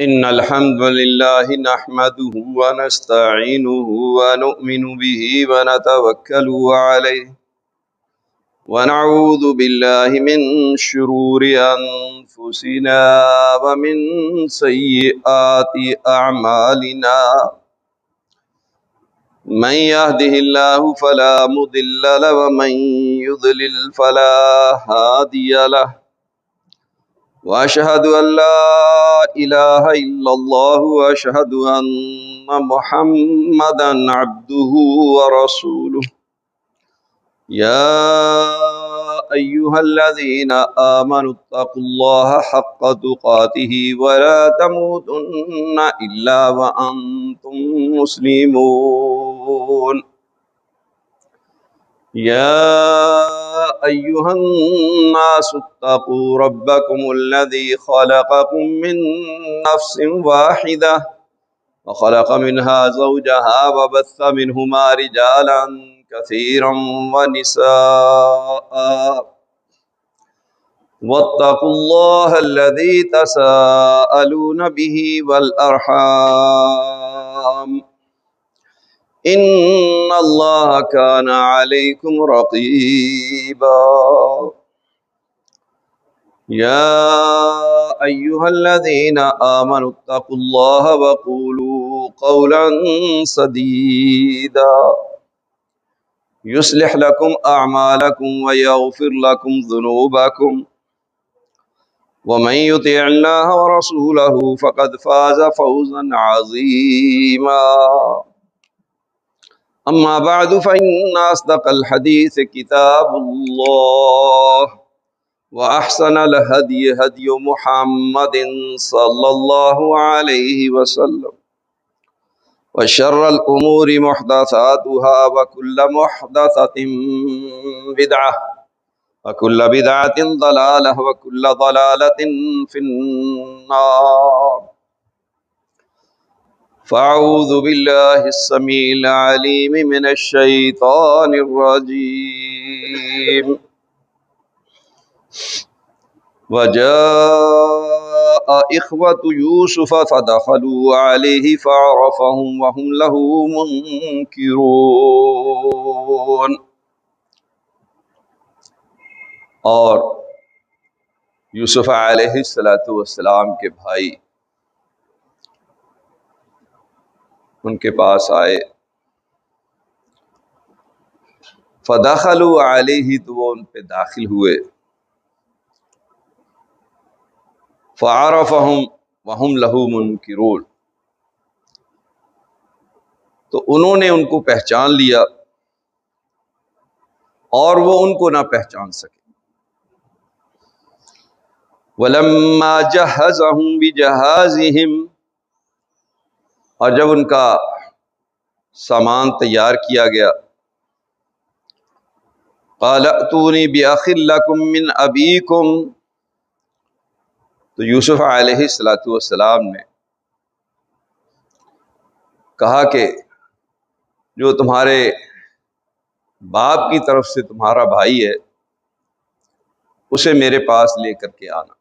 إن الحمد لله نحمده ونستعينه ونؤمن به ونتوكل عليه ونعوذ بالله من شرور أنفسنا ومن سيئات أعمالنا من يهده الله فلا مضل له ومن يضلل فلا هادي له وأشهد أن لا إله إلا الله وأشهد أن محمدا عبده ورسوله يا أيها الذين آمنوا اتقوا الله حق تقاته ولا تموتن إلا وأنتم مسلمون يا أيها الناس اتقوا ربكم الذي خلقكم من نفس واحدة وخلق منها زوجها وبث منهما رجالا كثيرا ونساء واتقوا الله الذي تساءلون به والأرحام إن الله كان عليكم رقيبا يا أيها الذين آمنوا اتقوا الله وقولوا قولا سديدا يصلح لكم أعمالكم ويغفر لكم ذنوبكم ومن يطع الله ورسوله فقد فاز فوزا عظيما أما بعد فإن أصدق الحديث كتاب الله وأحسن الهدي هدي محمد صلى الله عليه وسلم وشر الأمور محدثاتها وكل محدثة بدعة وكل بدعة ضلالة وكل ضلالة في النار فأعوذ بالله السميع العليم من الشيطان الرجيم وجاء إخوة يوسف فدخلوا عليه فعرفهم وهم له منكرون. اور یوسف علیہ السلام کے بھائی ان کے پاس آئے، فدخلوا علیہ تو وہ ان پہ داخل ہوئے، فعرفهم وهم له منکرون تو انہوں نے ان کو پہچان لیا اور وہ ان کو نہ پہچان سکے۔ وَلَمَّا جَهَّزَهُمْ بِجَهَازِهِمْ اور جب ان کا سامان تیار کیا گیا، قَالَ ائْتُونِي بِأَخٍ لَكُم مِّنْ أَبِيكُمْ تو یوسف علیہ السلام نے کہا کہ جو تمہارے باپ کی طرف سے تمہارا بھائی ہے اسے میرے پاس لے کر کے آنا۔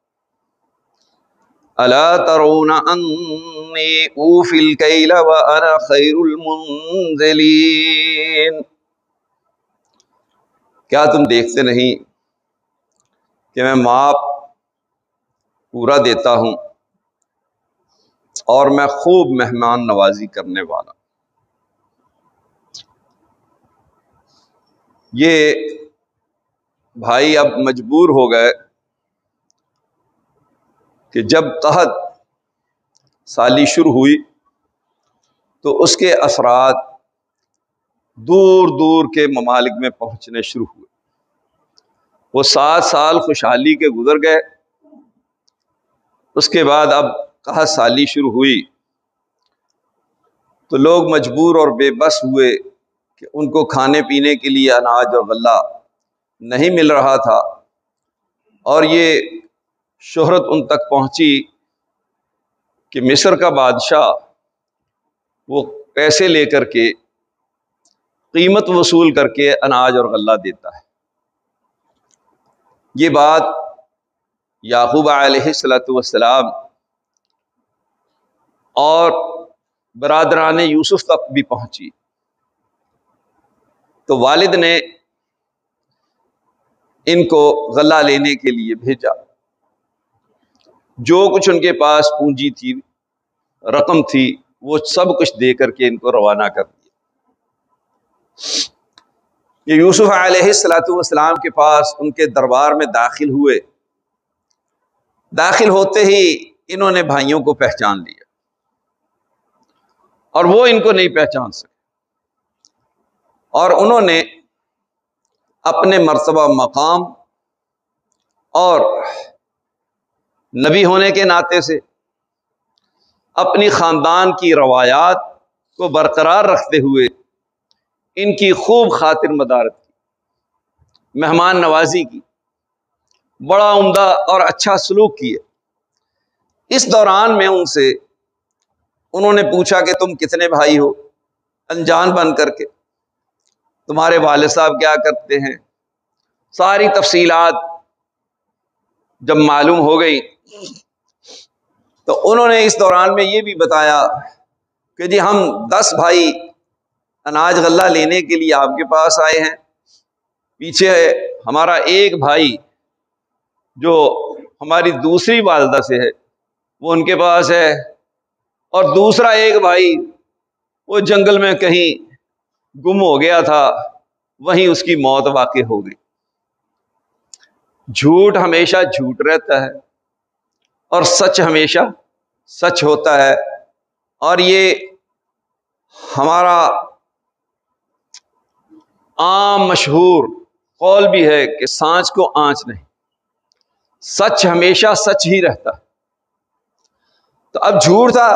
الا ترون انی اوفی الکیل وانا خیر المنزلین کیا تم دیکھتے نہیں کہ میں ماپ پورا دیتا ہوں اور میں خوب مہمان نوازی کرنے والا۔ یہ بھائی اب مجبور ہو گئے کہ جب قحط سالی شروع ہوئی تو اس کے اثرات دور دور کے ممالک میں پہنچنے شروع ہوئے۔ وہ 7 سال خوشحالی کے گزر گئے، اس کے بعد اب قحط سالی شروع ہوئی تو لوگ مجبور اور بے بس ہوئے کہ ان کو کھانے پینے کے لیے اناج اور غلہ نہیں مل رہا تھا، اور یہ شہرت ان تک پہنچی کہ مصر کا بادشاہ وہ پیسے لے کر کے قیمت وصول کر کے اناج اور غلہ دیتا ہے۔ یہ بات یعقوب علیہ السلام اور برادران یوسف تک بھی پہنچی، تو والد نے ان کو غلہ لینے کے لیے بھیجا، جو کچھ ان کے پاس پونجی تھی، رقم تھی، وہ سب کچھ دے کر کے ان کو روانہ کر دیا۔ یہ یوسف علیہ السلام کے پاس ان کے دربار میں داخل ہوئے، داخل ہوتے ہی انہوں نے بھائیوں کو پہچان لیا اور وہ ان کو نہیں پہچان سکے، اور انہوں نے اپنے مرتبہ مقام اور نبی ہونے کے ناطے سے اپنی خاندان کی روایات کو برقرار رکھتے ہوئے ان کی خوب خاطر مدارت کی، مہمان نوازی کی، بڑا عمدہ اور اچھا سلوک کیے۔ اس دوران میں ان سے انہوں نے پوچھا کہ تم کتنے بھائی ہو، انجان بن کر کے، تمہارے والد صاحب کیا کرتے ہیں، ساری تفصیلات جب معلوم ہو گئی تو انہوں نے اس دوران میں یہ بھی بتایا کہ جی ہم 10 بھائی اناج غلہ لینے کے لیے آپ کے پاس آئے ہیں، پیچھے ہمارا ایک بھائی جو ہماری دوسری والدہ سے ہے وہ ان کے پاس ہے، اور دوسرا ایک بھائی وہ جنگل میں کہیں گم ہو گیا تھا، وہیں اس کی موت واقع ہو گئی۔ جھوٹ ہمیشہ جھوٹ رہتا ہے اور سچ ہمیشہ سچ ہوتا ہے، اور یہ ہمارا عام مشہور قول بھی ہے کہ سانچ کو آنچ نہیں، سچ ہمیشہ سچ ہی رہتا ہے۔ تو اب جھوٹ تھا،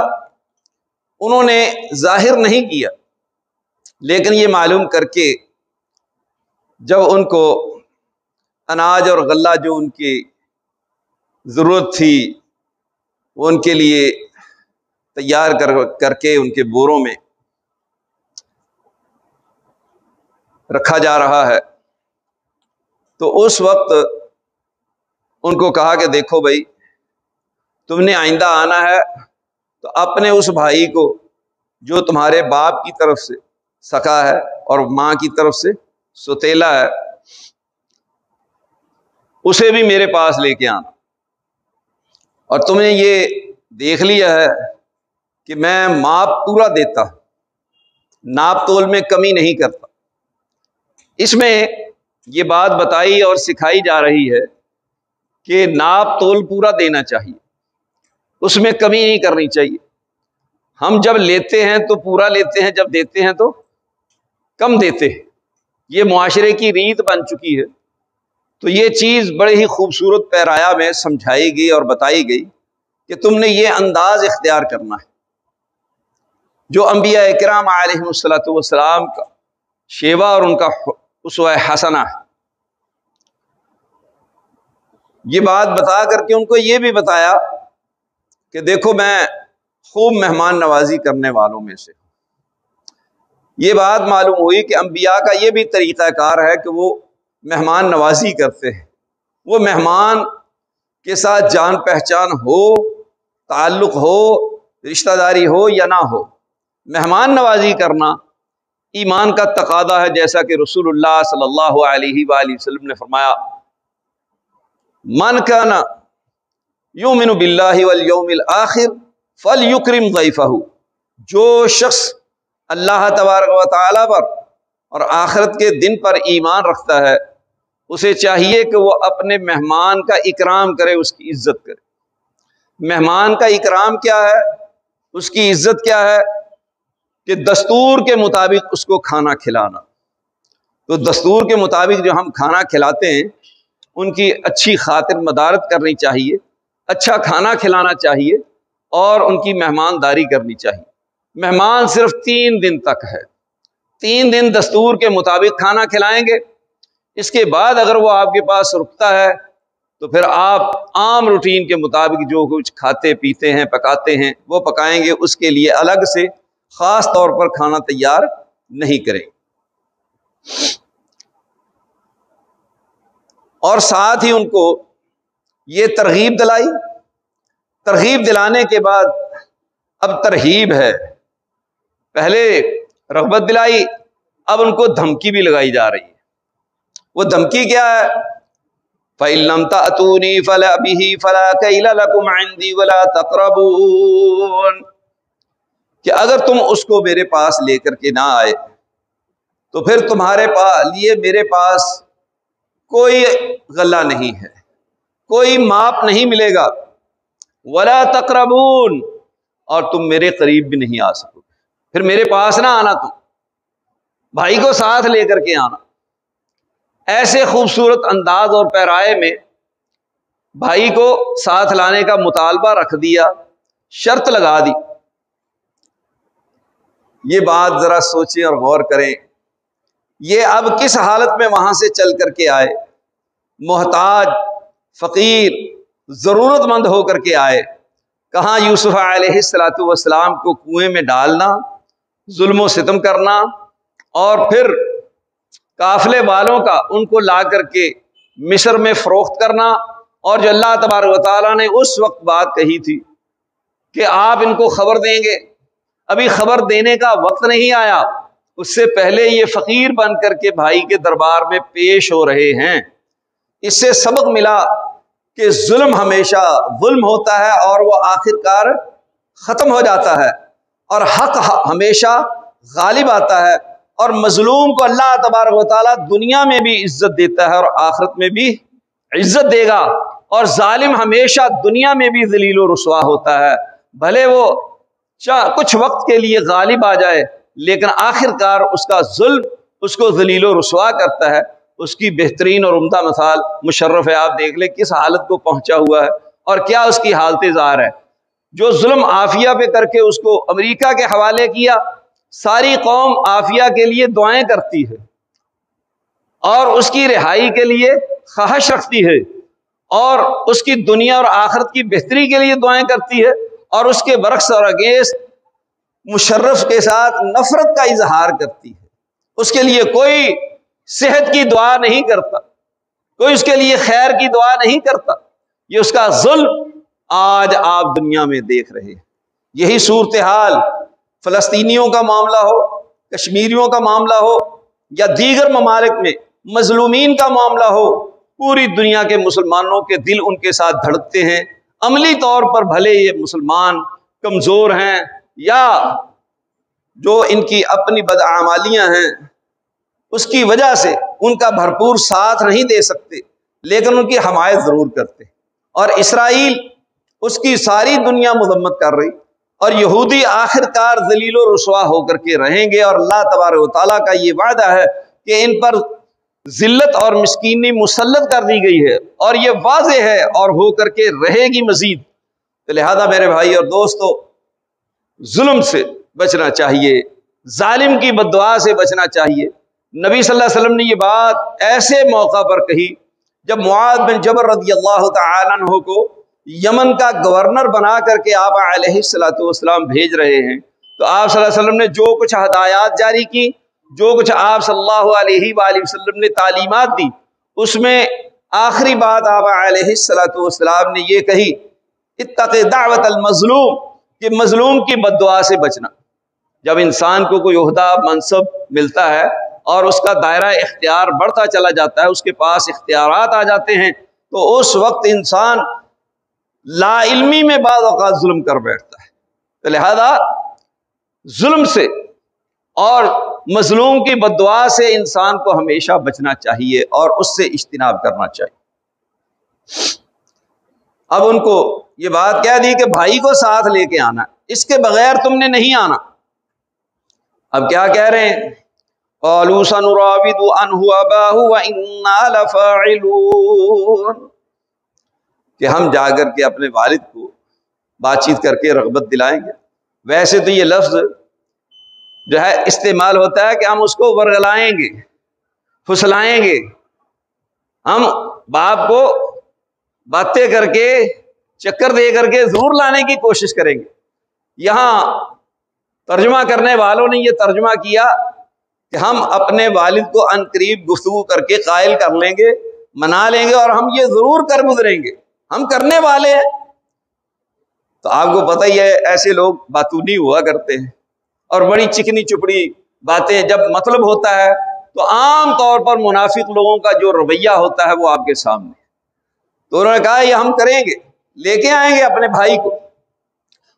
انہوں نے ظاہر نہیں کیا، لیکن یہ معلوم کر کے جب ان کو اناج اور غلہ جو ان کی ضرورت تھی وہ ان کے لیے تیار کر کے ان کے بوروں میں رکھا جا رہا ہے، تو اس وقت ان کو کہا کہ دیکھو بھائی، تم نے آئندہ آنا ہے تو اپنے اس بھائی کو جو تمہارے باپ کی طرف سے سکا ہے اور ماں کی طرف سے سوتیلا ہے، اسے بھی میرے پاس لے کے آنا، اور تم نے یہ دیکھ لیا ہے کہ میں ماپ پورا دیتا، ناپ تول میں کمی نہیں کرتا۔ اس میں یہ بات بتائی اور سکھائی جا رہی ہے کہ ناپ تول پورا دینا چاہیے، اس میں کمی نہیں کرنی چاہیے۔ ہم جب لیتے ہیں تو پورا لیتے ہیں، جب دیتے ہیں تو کم دیتے ہیں، یہ معاشرے کی ریت بن چکی ہے۔ تو یہ چیز بڑے ہی خوبصورت پیرایا میں سمجھائی گئی اور بتائی گئی کہ تم نے یہ انداز اختیار کرنا ہے جو انبیاء کرام علیہ السلام کا شیوا اور ان کا اسوہ حسنہ ہے۔ یہ بات بتا کر کے ان کو یہ بھی بتایا کہ دیکھو میں خوب مہمان نوازی کرنے والوں میں سے۔ یہ بات معلوم ہوئی کہ انبیاء کا یہ بھی طریقہ کار ہے کہ وہ مہمان نوازی کرتے ہیں، وہ مہمان کے ساتھ جان پہچان ہو، تعلق ہو، رشتہ داری ہو یا نہ ہو، مہمان نوازی کرنا ایمان کا تقاضا ہے، جیسا کہ رسول اللہ صلی اللہ علیہ وآلہ وسلم نے فرمایا، من کان یؤمن باللہ والیوم الآخر فلیکرم ضیفہ، جو شخص اللہ تبارک و تعالی پر اور آخرت کے دن پر ایمان رکھتا ہے، اسے چاہیے کہ وہ اپنے مہمان کا اکرام کرے، اس کی عزت کرے۔ مہمان کا اکرام کیا ہے، اس کی عزت کیا ہے کہ دستور کے مطابق اس کو کھانا کھلانا۔ تو دستور کے مطابق جو ہم کھانا کھلاتے ہیں ان کی اچھی خاطر مدارت کرنی چاہیے، اچھا کھانا کھلانا چاہیے اور ان کی مہمانداری کرنی چاہیے۔ مہمان صرف 3 دن تک ہے، 3 دن دستور کے مطابق کھانا کھلائیں گے، اس کے بعد اگر وہ آپ کے پاس رکتا ہے تو پھر آپ عام روٹین کے مطابق جو کچھ کھاتے پیتے ہیں پکاتے ہیں وہ پکائیں گے، اس کے لیے الگ سے خاص طور پر کھانا تیار نہیں کریں۔ اور ساتھ ہی ان کو یہ ترغیب دلائی، ترغیب دلانے کے بعد اب ترہیب ہے، پہلے رغبت دلائی، اب ان کو دھمکی بھی لگائی جا رہی ہے۔ وہ دھمکی کیا ہے؟ فَإِن لَّمْ تَأْتُونِي فَلَا بِهِ فَلَا كَيْلَ لَكُمْ عِندِي وَلَا تَقْرَبُونَ، کہ اگر تم اس کو میرے پاس لے کر کے نہ آئے تو پھر تمہارے لیے میرے پاس کوئی غلہ نہیں ہے، کوئی ماپ نہیں ملے گا، وَلَا تَقْرَبُونَ، اور تم میرے قریب بھی نہیں آ سکو گے۔ پھر میرے پاس نہ آنا، تم بھائی کو ساتھ لے کر کے آنا۔ ایسے خوبصورت انداز اور پیرائے میں بھائی کو ساتھ لانے کا مطالبہ رکھ دیا، شرط لگا دی۔ یہ بات ذرا سوچیں اور غور کریں، یہ اب کس حالت میں وہاں سے چل کر کے آئے؟ محتاج، فقیر، ضرورت مند ہو کر کے آئے۔ کہاں یوسف علیہ السلام کو کنویں میں ڈالنا، ظلم و ستم کرنا، اور پھر قافلے والوں کا ان کو لا کر کے مصر میں فروخت کرنا، اور جو اللہ تبارک و تعالیٰ نے اس وقت بات کہی تھی کہ آپ ان کو خبر دیں گے، ابھی خبر دینے کا وقت نہیں آیا، اس سے پہلے یہ فقیر بن کر کے بھائی کے دربار میں پیش ہو رہے ہیں۔ اس سے سبق ملا کہ ظلم ہمیشہ ظلم ہوتا ہے اور وہ آخر کار ختم ہو جاتا ہے، اور حق ہمیشہ غالب آتا ہے، اور مظلوم کو اللہ تبارک و تعالیٰ دنیا میں بھی عزت دیتا ہے اور آخرت میں بھی عزت دے گا، اور ظالم ہمیشہ دنیا میں بھی ذلیل و رسوا ہوتا ہے، بھلے وہ کچھ وقت کے لیے غالب آ جائے لیکن آخر کار اس کا ظلم اس کو ذلیل و رسوا کرتا ہے۔ اس کی بہترین اور عمدہ مثال مشرف ہے، آپ دیکھ لیں کس حالت کو پہنچا ہوا ہے اور کیا اس کی حالت ظاہر ہے۔ جو ظلم عافیہ پہ کر کے اس کو امریکہ کے حوالے کیا، ساری قوم عافیہ کے لیے دعائیں کرتی ہے اور اس کی رہائی کے لیے خواہش رکھتی ہے، اور اس کی دنیا اور آخرت کی بہتری کے لیے دعائیں کرتی ہے، اور اس کے برعکس اور اگینسٹ مشرف کے ساتھ نفرت کا اظہار کرتی ہے۔ اس کے لیے کوئی صحت کی دعا نہیں کرتا، کوئی اس کے لیے خیر کی دعا نہیں کرتا۔ یہ اس کا ظلم آج آپ دنیا میں دیکھ رہے ہیں۔ یہی صورتحال فلسطینیوں کا معاملہ ہو، کشمیریوں کا معاملہ ہو، یا دیگر ممالک میں مظلومین کا معاملہ ہو، پوری دنیا کے مسلمانوں کے دل ان کے ساتھ دھڑکتے ہیں۔ عملی طور پر بھلے یہ مسلمان کمزور ہیں یا جو ان کی اپنی بدعمالیاں ہیں اس کی وجہ سے ان کا بھرپور ساتھ نہیں دے سکتے، لیکن ان کی حمایت ضرور کرتے، اور اسرائیل اس کی ساری دنیا مذمت کر رہی، اور یہودی آخر کار ذلیل و رسوا ہو کر کے رہیں گے، اور اللہ تبارک و تعالیٰ کا یہ وعدہ ہے کہ ان پر ذلت اور مسکینی مسلط کر دی گئی ہے، اور یہ واضح ہے اور ہو کر کے رہے گی مزید۔ تو لہذا میرے بھائی اور دوستو، ظلم سے بچنا چاہیے، ظالم کی بددعا سے بچنا چاہیے۔ نبی صلی اللہ علیہ وسلم نے یہ بات ایسے موقع پر کہی جب معاذ بن جبل رضی اللہ تعالیٰ عنہ کو یمن کا گورنر بنا کر کے آپ علیہ السلام بھیج رہے ہیں، تو آپ صلی اللہ علیہ وسلم نے جو کچھ ہدایات جاری کی، جو کچھ آپ صلی اللہ علیہ وآلہ وسلم نے تعلیمات دی، اس میں آخری بات آپ علیہ السلام نے یہ کہی، اتق دعوت المظلوم، کہ مظلوم کی بددعا سے بچنا۔ جب انسان کو کوئی عہدہ منصب ملتا ہے اور اس کا دائرہ اختیار بڑھتا چلا جاتا ہے، اس کے پاس اختیارات آ جاتے ہیں، تو اس وقت انسان لا علمی میں بعض اوقات ظلم کر بیٹھتا ہے۔ تو لہذا ظلم سے اور مظلوم کی بددعا سے انسان کو ہمیشہ بچنا چاہیے اور اس سے اجتناب کرنا چاہیے۔ اب ان کو یہ بات کہہ دی کہ بھائی کو ساتھ لے کے آنا، اس کے بغیر تم نے نہیں آنا۔ اب کیا کہہ رہے ہیں؟ قالوا سنراود عنه اباه وانا لفاعلون، کہ ہم جا کر کے اپنے والد کو بات چیت کر کے رغبت دلائیں گے۔ ویسے تو یہ لفظ جو ہے استعمال ہوتا ہے کہ ہم اس کو ورغلائیں گے، پھسلائیں گے، ہم باپ کو باتیں کر کے چکر دے کر کے ضرور لانے کی کوشش کریں گے۔ یہاں ترجمہ کرنے والوں نے یہ ترجمہ کیا کہ ہم اپنے والد کو عنقریب گفتگو کر کے قائل کر لیں گے، منا لیں گے، اور ہم یہ ضرور کر گزریں گے ہم کرنے والے ہیں۔ تو آپ کو پتہ ہی ہے ایسے لوگ باتونی ہوا کرتے ہیں اور بڑی چکنی چپڑی باتیں، جب مطلب ہوتا ہے تو عام طور پر منافق لوگوں کا جو رویہ ہوتا ہے وہ آپ کے سامنے۔ تو انہوں نے کہا یہ ہم کریں گے، لے کے آئیں گے اپنے بھائی کو۔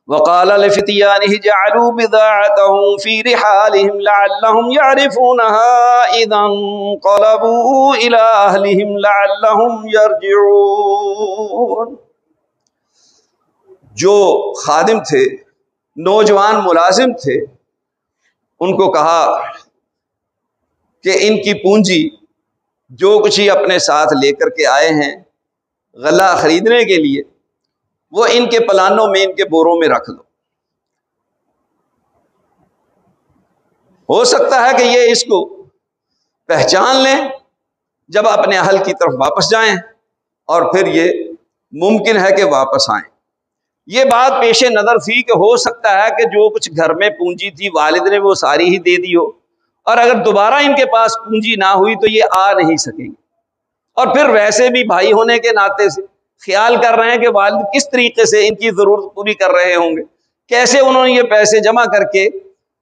وقال لفتيانه جعلوا بضاعتهم في رحالهم لعلهم يعرفونها اذا انقلبوا الى اهلهم لعلهم يرجعون۔ جو خادم تھے، نوجوان ملازم تھے، ان کو کہا کہ ان کی پونجی جو کچھ ہی اپنے ساتھ لے کر کے آئے ہیں غلہ خریدنے کے لیے، وہ ان کے پلانوں میں، ان کے بوروں میں رکھ دو۔ ہو سکتا ہے کہ یہ اس کو پہچان لیں جب اپنے اہل کی طرف واپس جائیں، اور پھر یہ ممکن ہے کہ واپس آئیں۔ یہ بات پیش نظر تھی کہ ہو سکتا ہے کہ جو کچھ گھر میں پونجی تھی والد نے وہ ساری ہی دے دی ہو، اور اگر دوبارہ ان کے پاس پونجی نہ ہوئی تو یہ آ نہیں سکیں گے۔ اور پھر ویسے بھی بھائی ہونے کے ناطے سے خیال کر رہے ہیں کہ والد کس طریقے سے ان کی ضرورت پوری کر رہے ہوں گے، کیسے انہوں نے یہ پیسے جمع کر کے،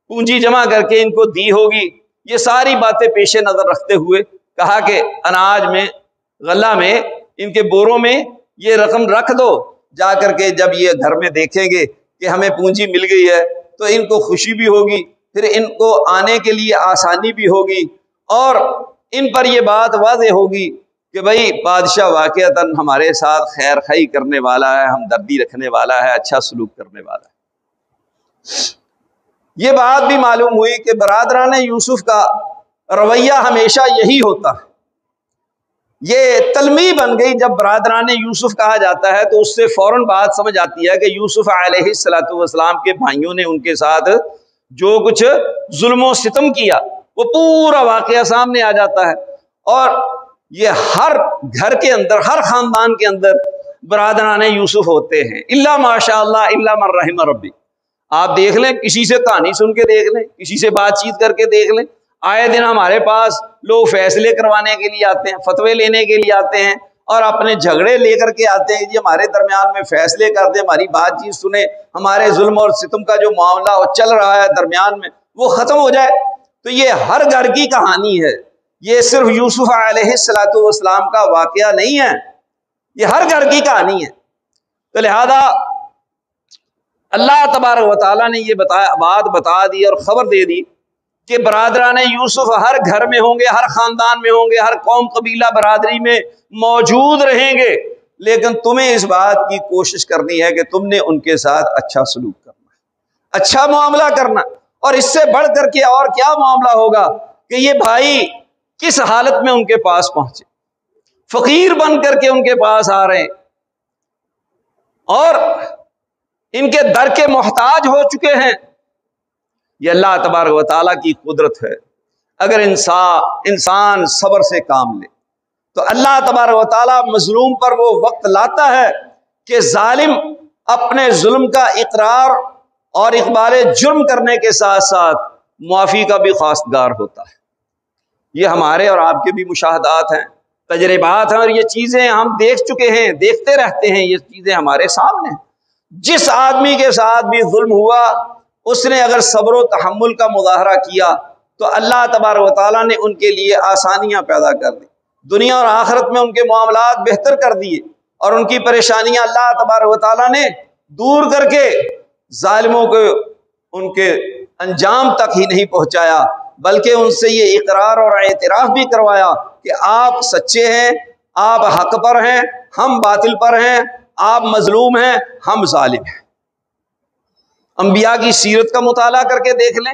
پونجی جمع کر کے ان کو دی ہوگی۔ یہ ساری باتیں پیش نظر رکھتے ہوئے کہا کہ اناج میں، غلہ میں، ان کے بوروں میں یہ رقم رکھ دو، جا کر کے جب یہ گھر میں دیکھیں گے کہ ہمیں پونجی مل گئی ہے تو ان کو خوشی بھی ہوگی، پھر ان کو آنے کے لیے آسانی بھی ہوگی، اور ان پر یہ بات واضح ہوگی کہ بھئی بادشاہ واقعتاً ہمارے ساتھ خیر خواہی کرنے والا ہے، ہمدردی رکھنے والا ہے، اچھا سلوک کرنے والا ہے۔ یہ بات بھی معلوم ہوئی کہ برادران یوسف کا رویہ ہمیشہ یہی ہوتا ہے۔ یہ تلمی بن گئی، جب برادران یوسف کہا جاتا ہے تو اس سے فوراً بات سمجھ آتی ہے کہ یوسف علیہ السلام کے بھائیوں نے ان کے ساتھ جو کچھ ظلم و ستم کیا وہ پورا واقعہ سامنے آ جاتا ہے۔ اور یہ ہر گھر کے اندر، ہر خاندان کے اندر برادران یوسف ہوتے ہیں، الا ماشاء اللہ الا من رحم ربی۔ آپ دیکھ لیں، کسی سے کہانی سن کے دیکھ لیں، کسی سے بات چیت کر کے دیکھ لیں، آئے دن ہمارے پاس لوگ فیصلے کروانے کے لیے آتے ہیں، فتوے لینے کے لیے آتے ہیں، اور اپنے جھگڑے لے کر کے آتے ہیں، جی ہمارے درمیان میں فیصلے کر دیں، ہماری بات چیت سنیں، ہمارے ظلم اور ستم کا جو معاملہ چل رہا ہے درمیان میں وہ ختم ہو جائے۔ تو یہ ہر گھر کی کہانی ہے، یہ صرف یوسف علیہ السلام کا واقعہ نہیں ہے، یہ ہر گھر کی کہانی ہے۔ تو لہذا اللہ تبارک و تعالیٰ نے یہ بات بتا دی اور خبر دے دی کہ برادران یوسف ہر گھر میں ہوں گے، ہر خاندان میں ہوں گے، ہر قوم قبیلہ برادری میں موجود رہیں گے، لیکن تمہیں اس بات کی کوشش کرنی ہے کہ تم نے ان کے ساتھ اچھا سلوک کرنا ہے، اچھا معاملہ کرنا۔ اور اس سے بڑھ کر کے اور کیا معاملہ ہوگا کہ یہ بھائی کس حالت میں ان کے پاس پہنچے، فقیر بن کر کے ان کے پاس آ رہے ہیں اور ان کے در کے محتاج ہو چکے ہیں۔ یہ اللہ تبارک و تعالیٰ کی قدرت ہے۔ اگر انسان صبر سے کام لے تو اللہ تبارک و تعالیٰ مظلوم پر وہ وقت لاتا ہے کہ ظالم اپنے ظلم کا اقرار اور اقبال جرم کرنے کے ساتھ ساتھ معافی کا بھی خواستگار ہوتا ہے۔ یہ ہمارے اور آپ کے بھی مشاہدات ہیں، تجربات ہیں، اور یہ چیزیں ہم دیکھ چکے ہیں، دیکھتے رہتے ہیں، یہ چیزیں ہمارے سامنے ہیں۔ جس آدمی کے ساتھ بھی ظلم ہوا اس نے اگر صبر و تحمل کا مظاہرہ کیا تو اللہ تبارک و تعالیٰ نے ان کے لیے آسانیاں پیدا کر دی، دنیا اور آخرت میں ان کے معاملات بہتر کر دیے، اور ان کی پریشانیاں اللہ تبارک و تعالیٰ نے دور کر کے ظالموں کو ان کے انجام تک ہی نہیں پہنچایا، بلکہ ان سے یہ اقرار اور اعتراف بھی کروایا کہ آپ سچے ہیں، آپ حق پر ہیں، ہم باطل پر ہیں، آپ مظلوم ہیں، ہم ظالم ہیں۔ انبیاء کی سیرت کا مطالعہ کر کے دیکھ لیں،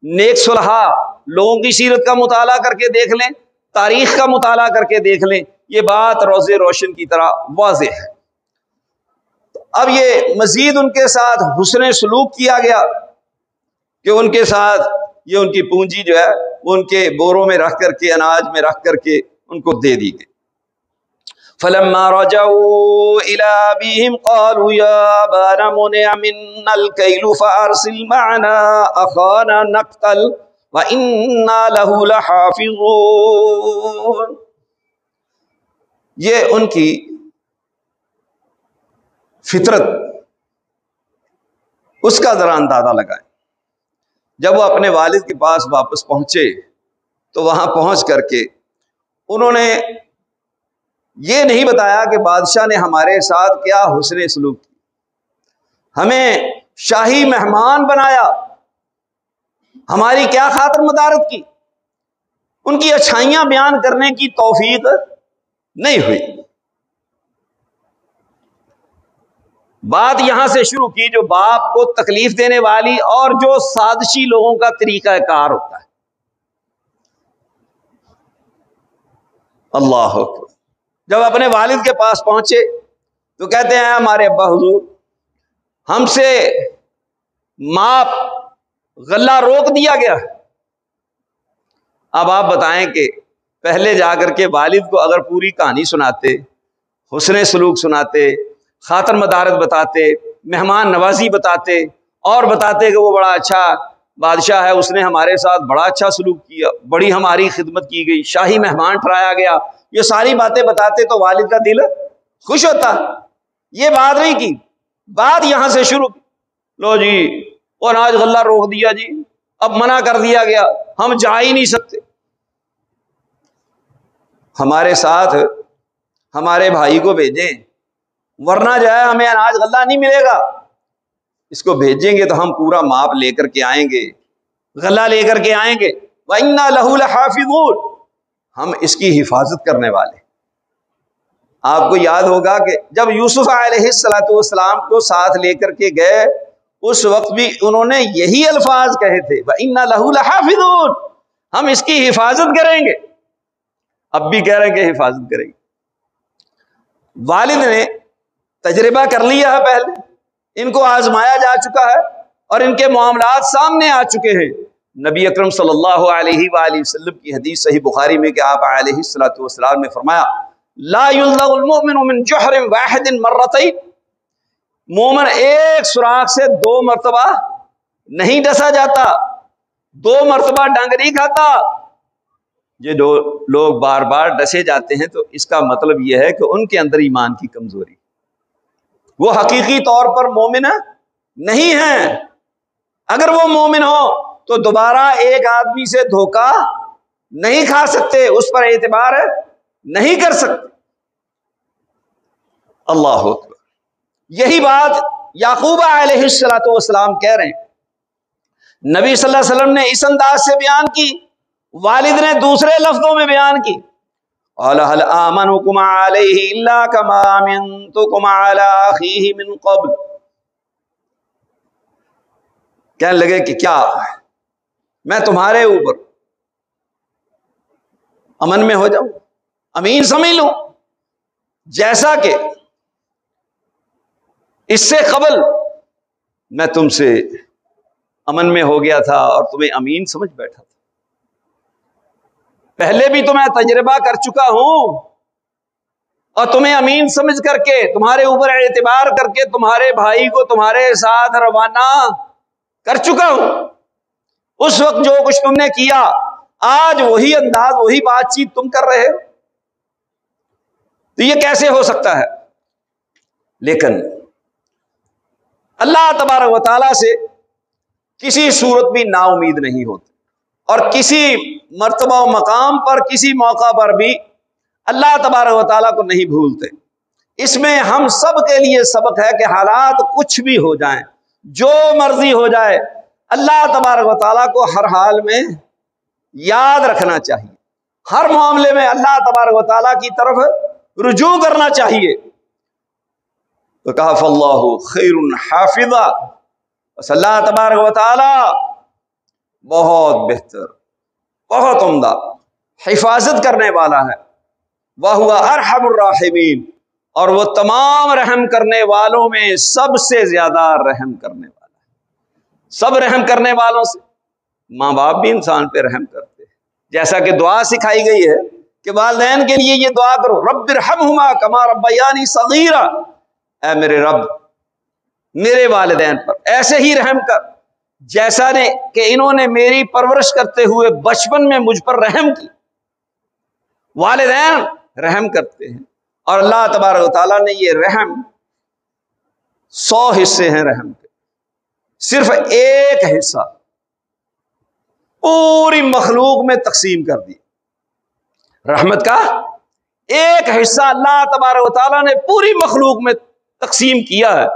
نیک صلحاء لوگوں کی سیرت کا مطالعہ کر کے دیکھ لیں، تاریخ کا مطالعہ کر کے دیکھ لیں، یہ بات روز روشن کی طرح واضح ہے۔ اب یہ مزید ان کے ساتھ حسن سلوک کیا گیا کہ ان کے ساتھ یہ ان کی پونجی جو ہے وہ ان کے بوروں میں رکھ کر کے، اناج میں رکھ کر کے ان کو دے دی گئی۔ فلما رجعوا الى ابيهم قالوا يا ابانا منع منا الكيل فارسل معنا اخانا نقتل وانا له لحافظون۔ یہ ان کی فطرت، اس کا ذرا اندازہ لگائیں۔ جب وہ اپنے والد کے پاس واپس پہنچے تو وہاں پہنچ کر کے انہوں نے یہ نہیں بتایا کہ بادشاہ نے ہمارے ساتھ کیا حسن سلوک کی، ہمیں شاہی مہمان بنایا، ہماری کیا خاطر مدارت کی، ان کی اچھائیاں بیان کرنے کی توفیق نہیں ہوئی۔ بات یہاں سے شروع کی جو باپ کو تکلیف دینے والی اور جو سازشی لوگوں کا طریقہ کار ہوتا ہے۔ اللہ اکبر۔ جب اپنے والد کے پاس پہنچے تو کہتے ہیں ہمارے ابا حضور ہم سے ماپ غلہ روک دیا گیا۔ اب آپ بتائیں کہ پہلے جا کر کے والد کو اگر پوری کہانی سناتے، حسن سلوک سناتے، خاطر مدارت بتاتے، مہمان نوازی بتاتے، اور بتاتے کہ وہ بڑا اچھا بادشاہ ہے، اس نے ہمارے ساتھ بڑا اچھا سلوک کیا، بڑی ہماری خدمت کی گئی، شاہی مہمان ٹھہرایا گیا، یہ ساری باتیں بتاتے تو والد کا دل خوش ہوتا۔ یہ بات نہیں کی، بات یہاں سے شروع کی، لو جی وہ اناج غلہ روک دیا جی، اب منع کر دیا گیا، ہم جا ہی نہیں سکتے۔ ہمارے ساتھ ہمارے بھائی کو بھیجیں، ورنہ جو ہے ہمیں اناج غلہ نہیں ملے گا، اس کو بھیجیں گے تو ہم پورا ماپ لے کر کے آئیں گے، غلہ لے کر کے آئیں گے، وَإِنَّا لَهُ لَحَافِظُونَ، ہم اس کی حفاظت کرنے والے۔ آپ کو یاد ہوگا کہ جب یوسف علیہ السلام کو ساتھ لے کر کے گئے اس وقت بھی انہوں نے یہی الفاظ کہے تھے، وَإِنَّا لَهُ لَحَافِظُونَ، ہم اس کی حفاظت کریں گے۔ اب بھی کہہ رہے ہیں کہ حفاظت کریں گے۔ والد نے تجربہ کر لیا ہے، پہلے ان کو آزمایا جا چکا ہے اور ان کے معاملات سامنے آ چکے ہیں۔ نبی اکرم صلی اللہ علیہ وآلہ وسلم کی حدیث صحیح بخاری میں کہ آپ علیہ السلام نے فرمایا لا یلدغ المؤمن من جحر واحد مرتين، مومن ایک سوراخ سے 2 مرتبہ نہیں ڈسا جاتا، 2 مرتبہ ڈنگ نہیں کھاتا۔ یہ جو لوگ بار بار ڈسے جاتے ہیں تو اس کا مطلب یہ ہے کہ ان کے اندر ایمان کی کمزوری، وہ حقیقی طور پر مومن نہیں ہیں۔ اگر وہ مومن ہو تو دوبارہ ایک آدمی سے دھوکہ نہیں کھا سکتے، اس پر اعتبار نہیں کر سکتے۔ اللہ اکبر۔ یہی بات یعقوب علیہ السلام کہہ رہے ہیں، نبی صلی اللہ علیہ وسلم نے اس انداز سے بیان کی، والد نے دوسرے لفظوں میں بیان کی، قال هل آمنكم عليه الا كما امنتكم على اخيه من قبل، کہنے لگے کہ کیا میں تمہارے اوپر امن میں ہو جاؤں، امین سمجھ لوں، جیسا کہ اس سے قبل میں تم سے امن میں ہو گیا تھا اور تمہیں امین سمجھ بیٹھا تھا۔ پہلے بھی تو میں تجربہ کر چکا ہوں اور تمہیں امین سمجھ کر کے تمہارے اوپر اعتبار کر کے تمہارے بھائی کو تمہارے ساتھ روانہ کر چکا ہوں۔ اس وقت جو کچھ تم نے کیا آج وہی انداز وہی بات چیت تم کر رہے ہو، تو یہ کیسے ہو سکتا ہے؟ لیکن اللہ تبارک و تعالیٰ سے کسی صورت بھی نا امید نہیں ہوتی، اور کسی مرتبہ و مقام پر کسی موقع پر بھی اللہ تبارک و تعالیٰ کو نہیں بھولتے۔ اس میں ہم سب کے لیے سبق ہے کہ حالات کچھ بھی ہو جائیں، جو مرضی ہو جائے، اللہ تبارک و تعالیٰ کو ہر حال میں یاد رکھنا چاہیے، ہر معاملے میں اللہ تبارک و تعالیٰ کی طرف رجوع کرنا چاہیے۔ تو کہا فاللہ خیر حافظا، بس اللہ تبارک و تعالیٰ بہت بہتر، بہت عمدہ حفاظت کرنے والا ہے، وَهُوَ أَرْحَمُ الرَّاحِمِينَ، اور وہ تمام رحم کرنے والوں میں سب سے زیادہ رحم کرنے والا ہے۔ سب رحم کرنے والوں سے ماں باپ بھی انسان پہ رحم کرتے ہیں، جیسا کہ دعا سکھائی گئی ہے کہ والدین کے لیے یہ دعا کرو رب ارحمہما کما ربیانی صغیرا، اے میرے رب میرے والدین پر ایسے ہی رحم کر جیسا نے کہ انہوں نے میری پرورش کرتے ہوئے بچپن میں مجھ پر رحم کی۔ والدین رحم کرتے ہیں اور اللہ تبارک و تعالیٰ نے یہ رحم 100 حصے ہیں رحم کے، صرف ایک حصہ پوری مخلوق میں تقسیم کر دی۔ رحمت کا ایک حصہ اللہ تبارک و تعالیٰ نے پوری مخلوق میں تقسیم کیا ہے۔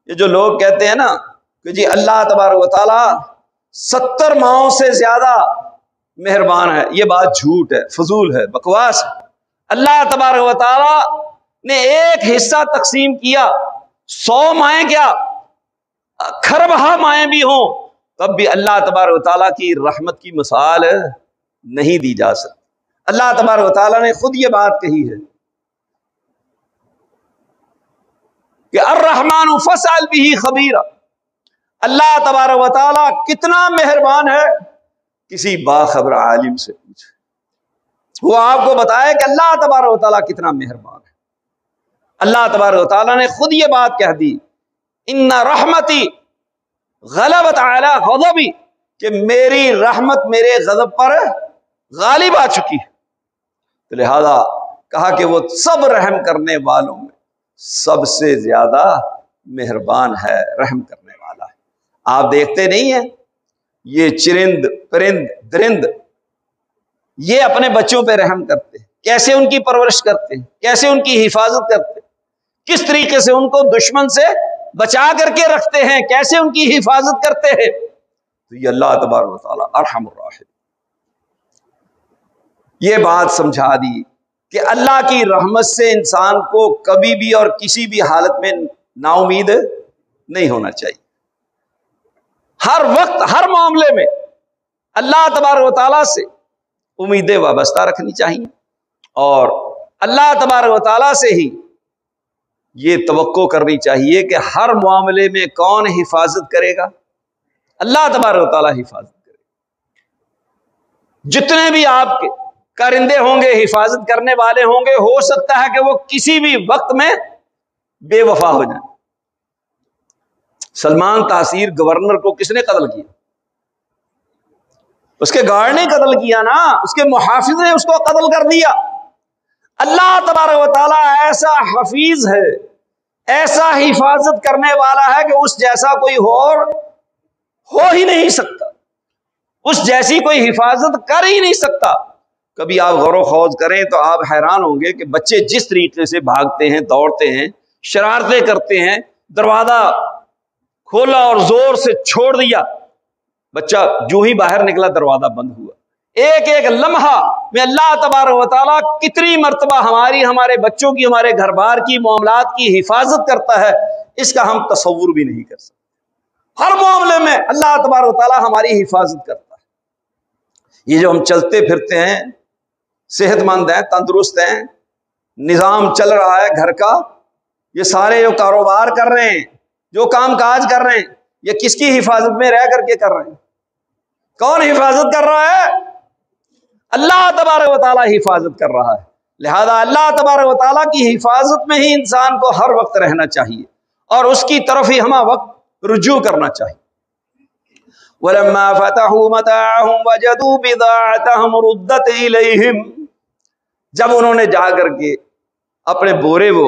یہ جو لوگ کہتے ہیں نا کہ جی اللہ تبارک و تعالیٰ 70 ماؤں سے زیادہ مہربان ہے، یہ بات جھوٹ ہے، فضول ہے، بکواس ہے۔ اللہ تبارک و تعالیٰ نے ایک حصہ تقسیم کیا، 100 مائیں کیا کھربہا مائیں بھی ہوں تب بھی اللہ تبارک و تعالیٰ کی رحمت کی مثال نہیں دی جا سکتی۔ اللہ تبارک و تعالیٰ نے خود یہ بات کہی ہے کہ الرحمن فاسأل به خبیرا، اللہ تبارک و تعالیٰ کتنا مہربان ہے کسی باخبر عالم سے پوچھے، وہ آپ کو بتائے کہ اللہ تبارک و تعالیٰ کتنا مہربان ہے۔ اللہ تبارک و تعالیٰ نے خود یہ بات کہہ دی ان رحمتی غلبت علی غضبی، کہ میری رحمت میرے غضب پر غالب آ چکی ہے، تو لہذا کہا کہ وہ سب رحم کرنے والوں میں سب سے زیادہ مہربان ہے، رحم کرنے والا ہے۔ آپ دیکھتے نہیں ہیں یہ چرند پرند درند یہ اپنے بچوں پہ رحم کرتے ہیں، کیسے ان کی پرورش کرتے ہیں، کیسے ان کی حفاظت کرتے ہیں، کس طریقے سے ان کو دشمن سے بچا کر کے رکھتے ہیں، کیسے ان کی حفاظت کرتے ہیں۔ تو یہ اللہ تبارک و تعالیٰ ارحم الراحمین یہ بات سمجھا دی کہ اللہ کی رحمت سے انسان کو کبھی بھی اور کسی بھی حالت میں نا امید نہیں ہونا چاہیے۔ ہر وقت ہر معاملے میں اللہ تبارک و تعالیٰ سے امیدیں وابستہ رکھنی چاہیے، اور اللہ تبارک و تعالیٰ سے ہی یہ توقع کرنی چاہیے کہ ہر معاملے میں کون حفاظت کرے گا؟ اللہ تبارک و تعالیٰ حفاظت کرے گا۔ جتنے بھی آپ کے کرندے ہوں گے، حفاظت کرنے والے ہوں گے، ہو سکتا ہے کہ وہ کسی بھی وقت میں بے وفا ہو جائیں۔ سلمان تاثیر گورنر کو کس نے قتل کیا؟ اس کے گارڈ نے قتل کیا نا، اس کے محافظ نے اس کو قتل کر دیا۔ اللہ تبارک و تعالیٰ ایسا حفیظ ہے، ایسا حفاظت کرنے والا ہے کہ اس جیسا کوئی اور ہو ہی نہیں سکتا، اس جیسی کوئی حفاظت کر ہی نہیں سکتا۔ کبھی آپ غور و خوض کریں تو آپ حیران ہوں گے کہ بچے جس طریقے سے بھاگتے ہیں، دوڑتے ہیں، شرارتیں کرتے ہیں، دروازہ کھولا اور زور سے چھوڑ دیا، بچہ جو ہی باہر نکلا دروازہ بند ہوا۔ ایک ایک لمحہ میں اللہ تبارک و تعالیٰ کتنی مرتبہ ہماری، ہمارے بچوں کی، ہمارے گھر بار کی، معاملات کی حفاظت کرتا ہے، اس کا ہم تصور بھی نہیں کر سکتے۔ ہر معاملے میں اللہ تبارک و تعالیٰ ہماری حفاظت کرتا ہے۔ یہ جو ہم چلتے پھرتے ہیں، صحت مند ہیں، تندرست ہیں، نظام چل رہا ہے گھر کا، یہ سارے جو کاروبار کر رہے ہیں، جو کام کاج کر رہے ہیں، یہ کس کی حفاظت میں رہ کر کے کر رہے ہیں؟ کون حفاظت کر رہا ہے؟ اللہ تبارک و تعالیٰ حفاظت کر رہا ہے۔ لہذا اللہ تبارک و تعالیٰ کی حفاظت میں ہی انسان کو ہر وقت رہنا چاہیے، اور اس کی طرف ہی ہم وقت رجوع کرنا چاہیے۔ وَلَمَّا فَتَحُوا مَتَاعَهُمْ وَجَدُوا بِضَاعَتَهُمْ رُدَّتْ إِلَيْهِمْ، جب انہوں نے جا کر کے اپنے بورے وہ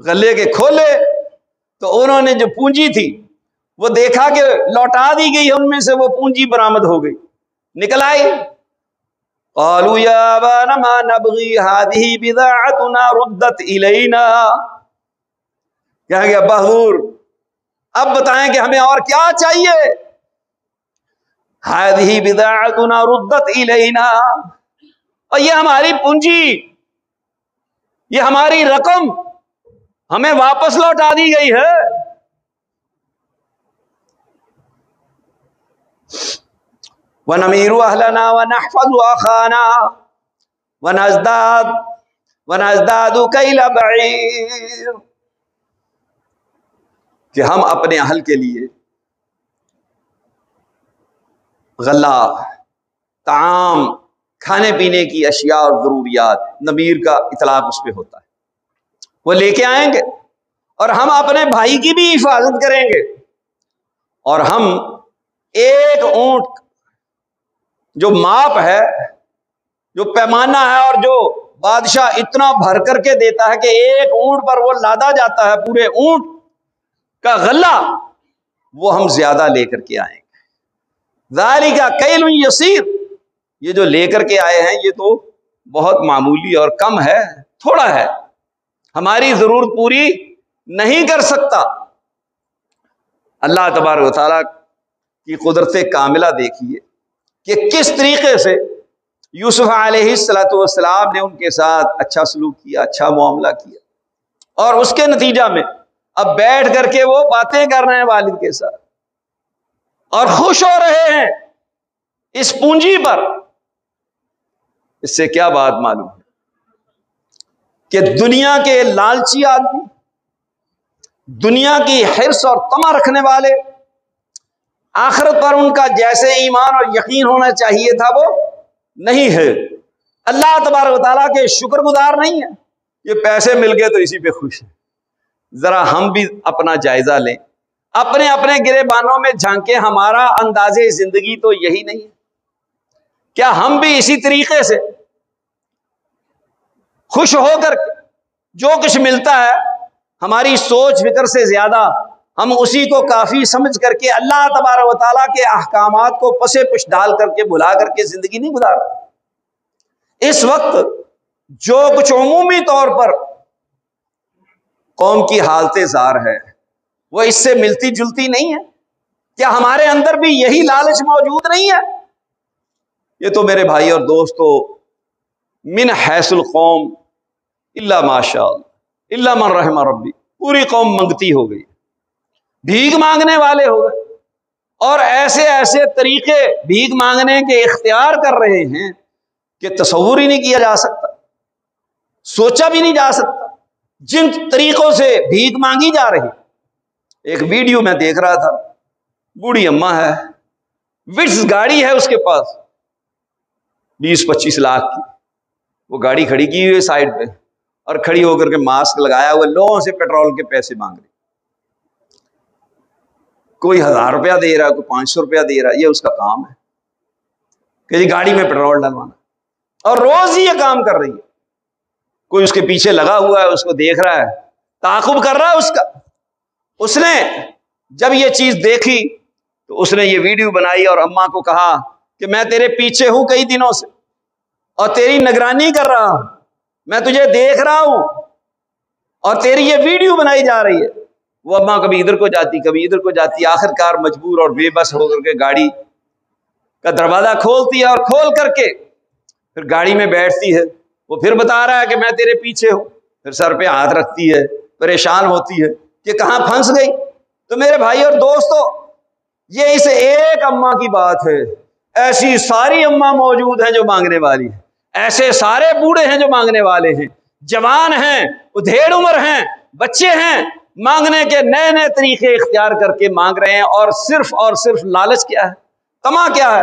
غلے کے کھولے تو انہوں نے جو پونجی تھی وہ دیکھا کہ لوٹا دی گئی، ان میں سے وہ پونجی برآمد ہو گئی، نکل آئی۔ قالوا یا ابانا ما نبغی هذه بضاعتنا ردت الینا، کہا کہ ابا حضور اب بتائیں کہ ہمیں اور کیا چاہیے؟ هذه بضاعتنا ردت الینا، اور یہ ہماری پونجی، یہ ہماری رقم ہمیں واپس لوٹا دی گئی ہے۔ وَنَمِيرُ أَهْلَنَا وَنَحْفَظُ أَخَانَا وَنَزْدَادُ كَيْلَ بَعِيرٍ، کہ ہم اپنے اہل کے لیے غلہ، طعام، کھانے پینے کی اشیاء اور ضروریات، نمیر کا اطلاق اس پہ ہوتا ہے، وہ لے کے آئیں گے، اور ہم اپنے بھائی کی بھی حفاظت کریں گے، اور ہم ایک اونٹ جو ماپ ہے، جو پیمانہ ہے، اور جو بادشاہ اتنا بھر کر کے دیتا ہے کہ ایک اونٹ پر وہ لادا جاتا ہے، پورے اونٹ، کا غلہ وہ ہم زیادہ لے کر کے آئیں گے۔ ذالک کیل یسیر، یہ جو لے کر کے آئے ہیں یہ تو بہت معمولی اور کم ہے، تھوڑا ہے، ہماری ضرورت پوری نہیں کر سکتا۔ اللہ تبارک و تعالیٰ کی قدرت کاملہ دیکھیے کہ کس طریقے سے یوسف علیہ السلام نے ان کے ساتھ اچھا سلوک کیا، اچھا معاملہ کیا، اور اس کے نتیجہ میں اب بیٹھ کر کے وہ باتیں کر رہے ہیں والد کے ساتھ اور خوش ہو رہے ہیں اس پونجی پر۔ اس سے کیا بات معلوم ہے کہ دنیا کے لالچی آدمی، دنیا کی حرص اور طمع رکھنے والے، آخرت پر ان کا جیسے ایمان اور یقین ہونا چاہیے تھا وہ نہیں ہے، اللہ تبارک و تعالیٰ کے شکر گزار نہیں ہے، یہ پیسے مل گئے تو اسی پہ خوش ہے۔ ذرا ہم بھی اپنا جائزہ لیں، اپنے اپنے گریبانوں میں جھانکیں، ہمارا انداز زندگی تو یہی نہیں ہے؟ کیا ہم بھی اسی طریقے سے خوش ہو کر جو کچھ ملتا ہے ہماری سوچ فکر سے زیادہ ہم اسی کو کافی سمجھ کر کے اللہ تبارک و تعالیٰ کے احکامات کو پسے پش ڈال کر کے بھلا کر کے زندگی نہیں گزار؟ اس وقت جو کچھ عمومی طور پر قوم کی حالت زار ہے وہ اس سے ملتی جلتی نہیں ہے؟ کیا ہمارے اندر بھی یہی لالچ موجود نہیں ہے؟ یہ تو میرے بھائی اور دوستو من حیث القوم الا ماشاء اللہ الا من رحم ربی، پوری قوم منگتی ہو گئی، بھیک مانگنے والے ہو گئے، اور ایسے ایسے طریقے بھیک مانگنے کے اختیار کر رہے ہیں کہ تصور ہی نہیں کیا جا سکتا، سوچا بھی نہیں جا سکتا جن طریقوں سے بھیک مانگی جا رہی۔ ایک ویڈیو میں دیکھ رہا تھا، بوڑھی اماں ہے، وٹس گاڑی ہے اس کے پاس 20-25 لاکھ کی، وہ گاڑی کھڑی کی ہوئی سائڈ پہ اور کھڑی ہو کر کے ماسک لگایا ہوا لوگوں سے پیٹرول کے پیسے مانگ رہی، کوئی 1000 روپیہ دے رہا ہے، کوئی 500 روپیہ دے رہا ہے، یہ اس کا کام ہے کہ گاڑی میں پیٹرول ڈلوانا، اور روز ہی یہ کام کر رہی ہے۔ کوئی اس کے پیچھے لگا ہوا ہے، اس کو دیکھ رہا ہے، تعاقب کر رہا ہے اس کا۔ اس نے جب یہ چیز دیکھی تو اس نے یہ ویڈیو بنائی اور اماں کو کہا کہ میں تیرے پیچھے ہوں کئی دنوں سے اور تیری نگرانی کر رہا ہوں، میں تجھے دیکھ رہا ہوں اور تیری یہ ویڈیو بنائی جا رہی ہے۔ وہ اماں کبھی ادھر کو جاتی کبھی ادھر کو جاتی، آخر کار مجبور اور بے بس ہو کر کے گاڑی کا دروازہ کھولتی ہے اور کھول کر کے پھر گاڑی میں بیٹھتی ہے۔ وہ پھر بتا رہا ہے کہ میں تیرے پیچھے ہوں، پھر سر پہ ہاتھ رکھتی ہے، پریشان ہوتی ہے کہ کہاں پھنس گئی۔ تو میرے بھائی اور دوستو، یہ اس ایک اماں کی بات ہے، ایسی ساری اماں موجود ہیں جو مانگنے والی ہیں، ایسے سارے بوڑھے ہیں جو مانگنے والے ہیں، جوان ہیں، ادھیڑ عمر ہیں، بچے ہیں، مانگنے کے نئے نئے طریقے اختیار کر کے مانگ رہے ہیں، اور صرف لالچ کیا ہے، طمع کیا ہے،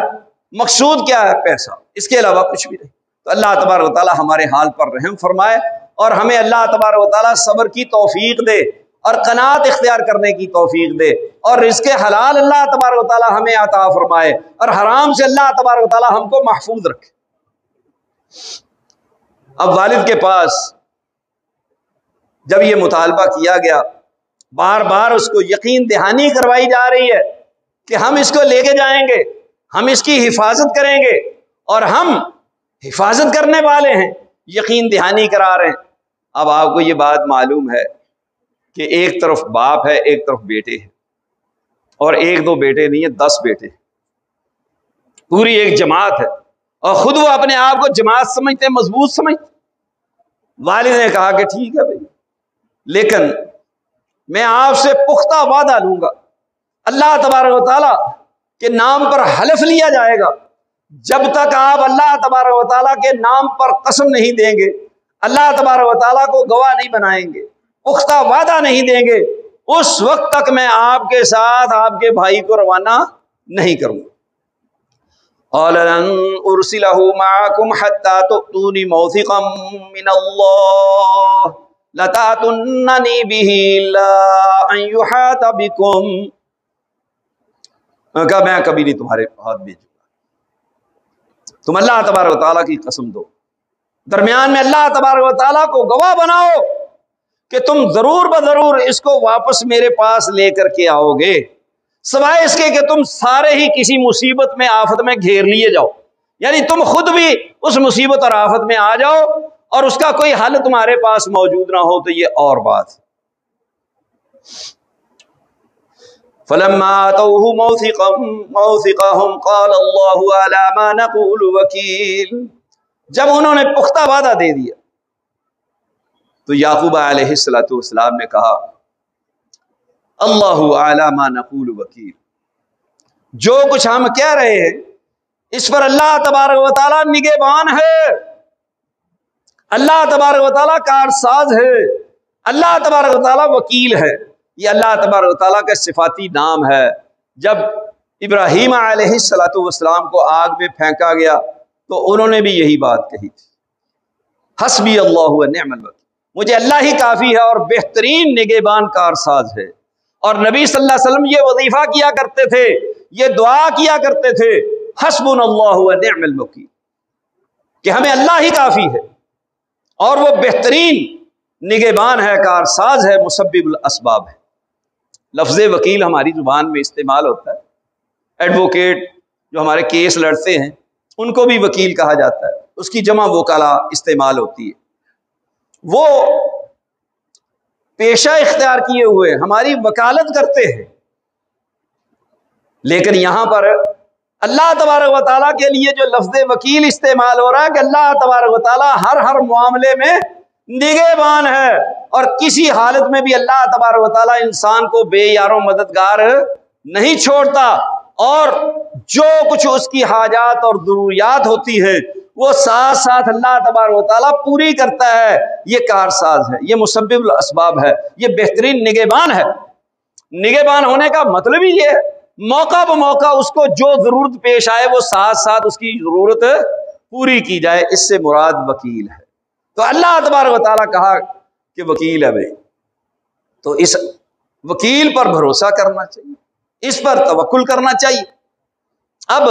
مقصود کیا ہے؟ پیسہ، اس کے علاوہ کچھ بھی نہیں۔ تو اللہ تبارک و تعالیٰ ہمارے حال پر رحم فرمائے اور ہمیں اللہ تبارک و تعالیٰ صبر کی توفیق دے اور قناعت اختیار کرنے کی توفیق دے، اور رزق حلال اللہ تبارک و تعالیٰ ہمیں عطا فرمائے اور حرام سے اللہ تبارک و تعالیٰ ہم کو محفوظ رکھے۔ اب والد کے پاس جب یہ مطالبہ کیا گیا، بار بار اس کو یقین دہانی کروائی جا رہی ہے کہ ہم اس کو لے کے جائیں گے، ہم اس کی حفاظت کریں گے، اور ہم حفاظت کرنے والے ہیں، یقین دہانی کرا رہے ہیں۔ اب آپ کو یہ بات معلوم ہے کہ ایک طرف باپ ہے، ایک طرف بیٹے ہیں، اور ایک دو بیٹے نہیں ہیں، 10 بیٹے ہیں، پوری ایک جماعت ہے، اور خود وہ اپنے آپ کو جماعت سمجھتے ہیں، مضبوط سمجھتے۔ والد نے کہا کہ ٹھیک ہے بھائی، لیکن میں آپ سے پختہ وعدہ لوں گا، اللہ تبارک و تعالیٰ کے نام پر حلف لیا جائے گا، جب تک آپ اللہ تبارک و تعالیٰ کے نام پر قسم نہیں دیں گے، اللہ تبارک و تعالیٰ کو گواہ نہیں بنائیں گے، پختہ وعدہ نہیں دیں گے، اس وقت تک میں آپ کے ساتھ آپ کے بھائی کو روانہ نہیں کروں گا۔ قال لن ارسلہ معکم حتی تؤتون موثقا من اللہ لتأتوننی بہ الا ان یحاط بکم۔ کہا میں کبھی نہیں تمہارے ہاتھ بھیجوں گا، تم اللہ تبارک و تعالیٰ کی قسم دو، درمیان میں اللہ تبارک و تعالیٰ کو گواہ بناؤ کہ تم ضرور بضرور اس کو واپس میرے پاس لے کر کے آؤ گے، سوائے اس کے کہ تم سارے ہی کسی مصیبت میں آفت میں گھیر لیے جاؤ، یعنی تم خود بھی اس مصیبت اور آفت میں آ جاؤ اور اس کا کوئی حل تمہارے پاس موجود نہ ہو، تو یہ اور بات۔ فلما آتوه موثقهم قال الله على ما نقول وکیل، جب انہوں نے پختہ وعدہ دے دیا تو یعقوب علیہ السلام نے کہا اللہ اعلی ما نقول وکیل، جو کچھ ہم کہہ رہے ہیں اس پر اللہ تبارک و تعالیٰ نگہبان ہے، اللہ تبارک و تعالیٰ کارساز ہے، اللہ تبارک و تعالیٰ وکیل ہے۔ یہ اللہ تبارک و تعالیٰ کا صفاتی نام ہے۔ جب ابراہیم علیہ السلام کو آگ میں پھینکا گیا تو انہوں نے بھی یہی بات کہی تھی، حسبی اللہ و نعم الوکیل، مجھے اللہ ہی کافی ہے اور بہترین نگہبان کارساز ہے۔ اور نبی صلی اللہ علیہ وسلم یہ وظیفہ کیا کرتے تھے، یہ دعا کیا کرتے تھے، حسبنا اللہ و نعم الوکیل، کہ ہمیں اللہ ہی کافی ہے اور وہ بہترین نگہبان ہے، کارساز ہے، مسبب الاسباب ہے۔ لفظ وکیل ہماری زبان میں استعمال ہوتا ہے، ایڈوکیٹ جو ہمارے کیس لڑتے ہیں ان کو بھی وکیل کہا جاتا ہے، اس کی جمع وکلا استعمال ہوتی ہے۔ وہ پیشہ اختیار کیے ہوئے ہماری وکالت کرتے ہیں، لیکن یہاں پر اللہ تبارک و تعالیٰ کے لیے جو لفظ وکیل استعمال ہو رہا ہے کہ اللہ تبارک و تعالیٰ ہر معاملے میں نگہبان ہے، اور کسی حالت میں بھی اللہ تبارک و تعالیٰ انسان کو بے یار و مددگار نہیں چھوڑتا، اور جو کچھ اس کی حاجات اور ضروریات ہوتی ہے وہ ساتھ ساتھ اللہ تبارک و تعالیٰ پوری کرتا ہے۔ یہ کارساز ہے، یہ مسبب الاسباب ہے، یہ بہترین نگہبان ہے۔ نگہبان ہونے کا مطلب ہی یہ ہے موقع بموقع اس کو جو ضرورت پیش آئے وہ ساتھ ساتھ اس کی ضرورت پوری کی جائے، اس سے مراد وکیل ہے۔ تو اللہ تبارک و تعالیٰ کہا کہ وکیل ہے بھائی، تو اس وکیل پر بھروسہ کرنا چاہیے، اس پر توکل کرنا چاہیے۔ اب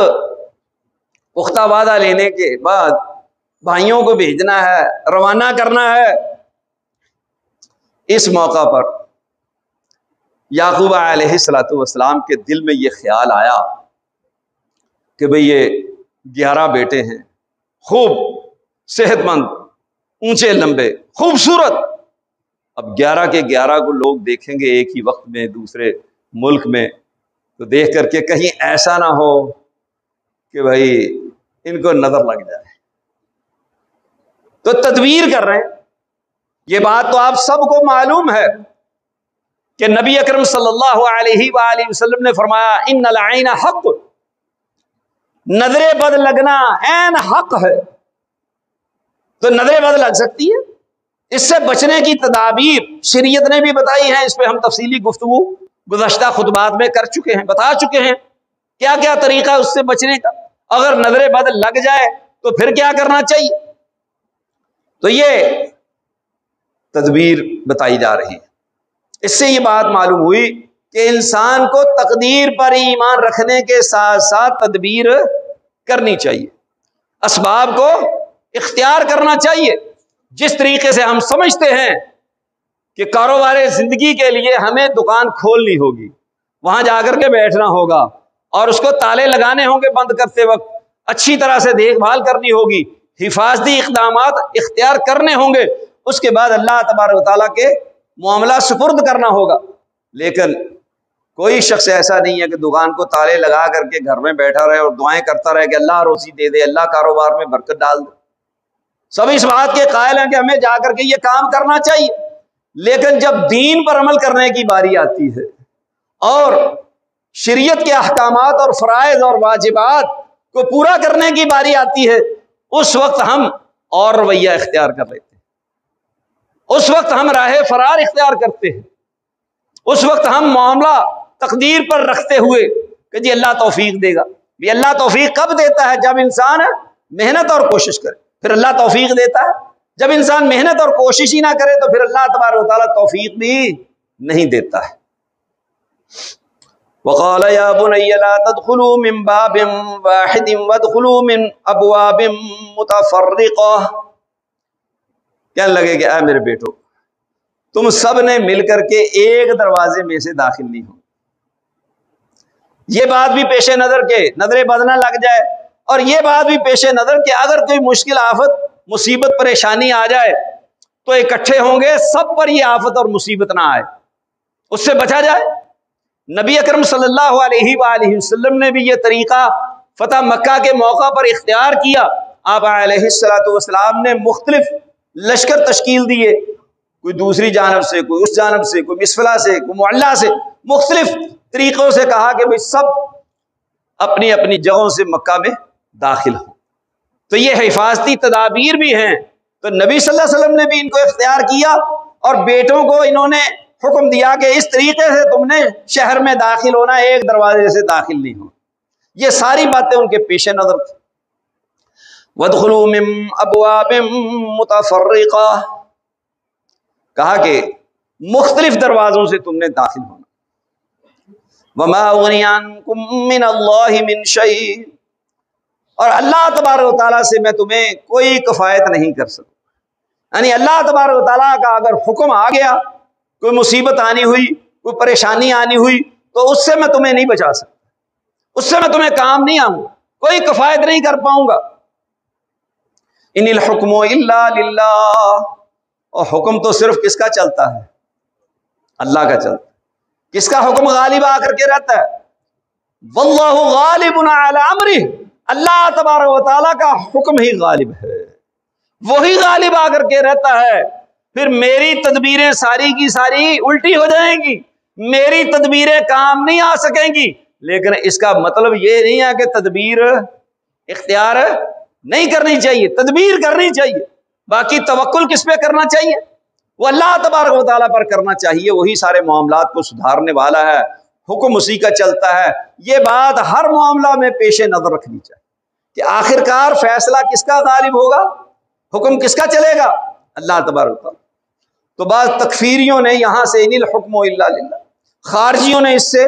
پختہ وعدہ لینے کے بعد بھائیوں کو بھیجنا ہے، روانہ کرنا ہے۔ اس موقع پر یعقوب علیہ السلام کے دل میں یہ خیال آیا کہ بھئی یہ 11 بیٹے ہیں، خوب صحت مند، اونچے لمبے، خوبصورت۔ اب 11 کے 11 کو لوگ دیکھیں گے ایک ہی وقت میں دوسرے ملک میں، تو دیکھ کر کے کہیں ایسا نہ ہو کہ بھائی ان کو نظر لگ جائے، تو تدبیر کر رہے ہیں۔ یہ بات تو آپ سب کو معلوم ہے کہ نبی اکرم صلی اللہ علیہ وآلہ وسلم نے فرمایا ان العین حق، نظر بد لگنا عین حق ہے۔ تو نظر بد لگ سکتی ہے، اس سے بچنے کی تدابیر شریعت نے بھی بتائی ہیں، اس پہ ہم تفصیلی گفتگو گزشتہ خطبات میں کر چکے ہیں، بتا چکے ہیں کیا کیا طریقہ اس سے بچنے کا۔ اگر نظر بد لگ جائے تو پھر کیا کرنا چاہیے، تو یہ تدبیر بتائی جا رہی ہے۔ اس سے یہ بات معلوم ہوئی کہ انسان کو تقدیر پر ایمان رکھنے کے ساتھ ساتھ تدبیر کرنی چاہیے، اسباب کو اختیار کرنا چاہیے۔ جس طریقے سے ہم سمجھتے ہیں کہ کاروبار زندگی کے لیے ہمیں دکان کھولنی ہوگی، وہاں جا کر کے بیٹھنا ہوگا اور اس کو تالے لگانے ہوں گے، بند کرتے وقت اچھی طرح سے دیکھ بھال کرنی ہوگی، حفاظتی اقدامات اختیار کرنے ہوں گے، اس کے بعد اللہ تبارک و تعالیٰ کے معاملہ سپرد کرنا ہوگا۔ لیکن کوئی شخص ایسا نہیں ہے کہ دکان کو تالے لگا کر کے گھر میں بیٹھا رہے اور دعائیں کرتا رہے کہ اللہ روزی دے دے، اللہ کاروبار میں برکت ڈال دے۔ سب اس بات کے قائل ہیں کہ ہمیں جا کر کے یہ کام کرنا چاہیے، لیکن جب دین پر عمل کرنے کی باری آتی ہے اور شریعت کے احکامات اور فرائض اور واجبات کو پورا کرنے کی باری آتی ہے، اس وقت ہم اور رویہ اختیار کر لیتے ہیں، اس وقت ہم راہ فرار اختیار کرتے ہیں، اس وقت ہم معاملہ تقدیر پر رکھتے ہوئے کہ جی اللہ توفیق دے گا۔ بھی اللہ توفیق کب دیتا ہے؟ جب انسان محنت اور کوشش کرے، پھر اللہ توفیق دیتا ہے۔ جب انسان محنت اور کوشش ہی نہ کرے تو پھر اللہ تبارک و تعالیٰ توفیق بھی نہیں دیتا ہے۔ وقال یا بنی لا تدخلوا من باب واحد وادخلوا من ابواب متفرقہ، کہنے لگے کہ اے میرے بیٹو تم سب نے مل کر کے ایک دروازے میں سے داخل نہیں ہو. یہ بات بھی پیش نظر کے نظر بد نہ لگ جائے، اور یہ بات بھی پیش نظر کہ اگر کوئی مشکل آفت مصیبت پریشانی آ جائے تو اکٹھے ہوں گے، سب پر یہ آفت اور مصیبت نہ آئے، اس سے بچا جائے. نبی اکرم صلی اللہ علیہ وآلہ وسلم نے بھی یہ طریقہ فتح مکہ کے موقع پر اختیار کیا. آپ علیہ الصلوۃ والسلام نے مختلف لشکر تشکیل دیے، کوئی دوسری جانب سے، کوئی اس جانب سے، کوئی مسفلا سے، کوئی معلا سے، مختلف طریقوں سے کہا کہ بھئی سب اپنی اپنی جگہوں سے مکہ میں داخل ہوں. تو یہ حفاظتی تدابیر بھی ہیں. تو نبی صلی اللہ علیہ وسلم نے بھی ان کو اختیار کیا، اور بیٹوں کو انہوں نے حکم دیا کہ اس طریقے سے تم نے شہر میں داخل ہونا، ایک دروازے سے داخل نہیں ہونا. یہ ساری باتیں ان کے پیش نظر تھی. وَادْخُلُوا مِنْ أَبْوَابٍ مُتَفَرِّقَةٍ، کہا کہ مختلف دروازوں سے تم نے داخل ہونا. وَمَا أُغْنِيَ عَنْكُم مِّنَ اللَّهِ مِنْ شَيْءٍ، اور اللہ تبارک و تعالیٰ سے میں تمہیں کوئی کفایت نہیں کر سکتا. یعنی اللہ تبارک و تعالیٰ کا اگر حکم آ گیا، کوئی مصیبت آنی ہوئی، کوئی پریشانی آنی ہوئی، تو اس سے میں تمہیں نہیں بچا سکتا، اس سے میں تمہیں کام نہیں آؤں گا، کوئی کفایت نہیں کر پاؤں گا. ان الحکم الا للہ، اور حکم تو صرف کس کا چلتا ہے؟ اللہ کا چلتا ہے. کس کا حکم غالب آ کر کے رہتا ہے؟ واللہ غالب علی امرہ، اللہ تبارک و تعالیٰ کا حکم ہی غالب ہے، وہی غالب آ کر کے رہتا ہے. پھر میری تدبیریں ساری کی ساری الٹی ہو جائیں گی، میری تدبیریں کام نہیں آ سکیں گی. لیکن اس کا مطلب یہ نہیں ہے کہ تدبیر اختیار نہیں کرنی چاہیے، تدبیر کرنی چاہیے. باقی توکل کس پہ کرنا چاہیے؟ وہ اللہ تبارک و تعالیٰ پر کرنا چاہیے، وہی سارے معاملات کو سدھارنے والا ہے، حکم اسی کا چلتا ہے. یہ بات ہر معاملہ میں پیش نظر رکھنی چاہیے کہ آخر کار فیصلہ کس کا غالب ہوگا، حکم کس کا چلے گا؟ اللہ تبارک و تعالیٰ. تو بعض تکفیریوں نے یہاں سے ان الحکم الا للہ، خارجیوں نے اس سے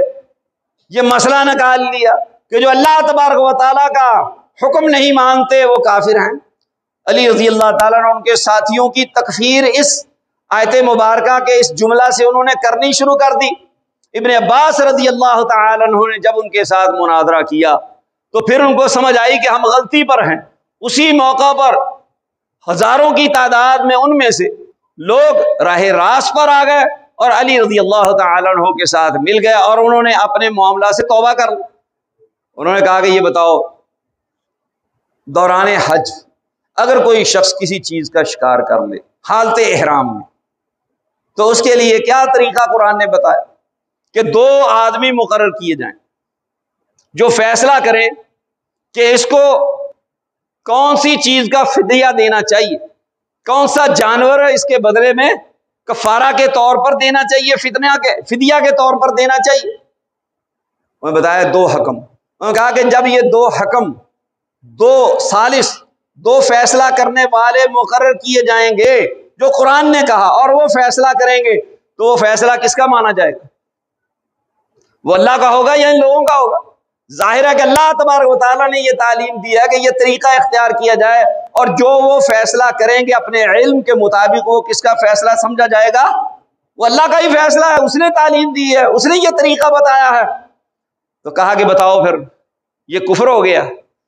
یہ مسئلہ نکال لیا کہ جو اللہ تبارک و تعالیٰ کا حکم نہیں مانتے وہ کافر ہیں. علی رضی اللہ تعالیٰ نے ان کے ساتھیوں کی تکفیر اس آیت مبارکہ کے اس جملہ سے انہوں نے کرنی شروع کر دی. ابن عباس رضی اللہ تعالیٰ عنہ نے جب ان کے ساتھ مناظرہ کیا تو پھر ان کو سمجھ آئی کہ ہم غلطی پر ہیں. اسی موقع پر ہزاروں کی تعداد میں ان میں سے لوگ راہ راست پر آ گئے اور علی رضی اللہ تعالیٰ عنہ کے ساتھ مل گئے، اور انہوں نے اپنے معاملہ سے توبہ کر لی. انہوں نے کہا کہ یہ بتاؤ، دوران حج اگر کوئی شخص کسی چیز کا شکار کر لے حالت احرام میں، تو اس کے لیے کیا طریقہ قرآن نے بتایا کہ 2 آدمی مقرر کیے جائیں جو فیصلہ کریں کہ اس کو کون سی چیز کا فدیہ دینا چاہیے، کون سا جانور اس کے بدلے میں کفارہ کے طور پر دینا چاہیے، فدیہ کے طور پر دینا چاہیے. انہوں نے بتایا 2 حکم. انہوں نے کہا کہ جب یہ 2 حکم، 2 ثالث، 2 فیصلہ کرنے والے مقرر کیے جائیں گے جو قرآن نے کہا، اور وہ فیصلہ کریں گے، تو وہ فیصلہ کس کا مانا جائے گا؟ وہ اللہ کا ہوگا یا ان لوگوں کا ہوگا؟ ظاہر ہے کہ اللہ تبارک و تعالیٰ نے یہ تعلیم دی ہے کہ یہ طریقہ اختیار کیا جائے، اور جو وہ فیصلہ کریں گے اپنے علم کے مطابق، وہ کس کا فیصلہ سمجھا جائے گا؟ وہ اللہ کا ہی فیصلہ ہے، اس نے تعلیم دی ہے، اس نے یہ طریقہ بتایا ہے. تو کہا کہ بتاؤ پھر یہ کفر ہو گیا،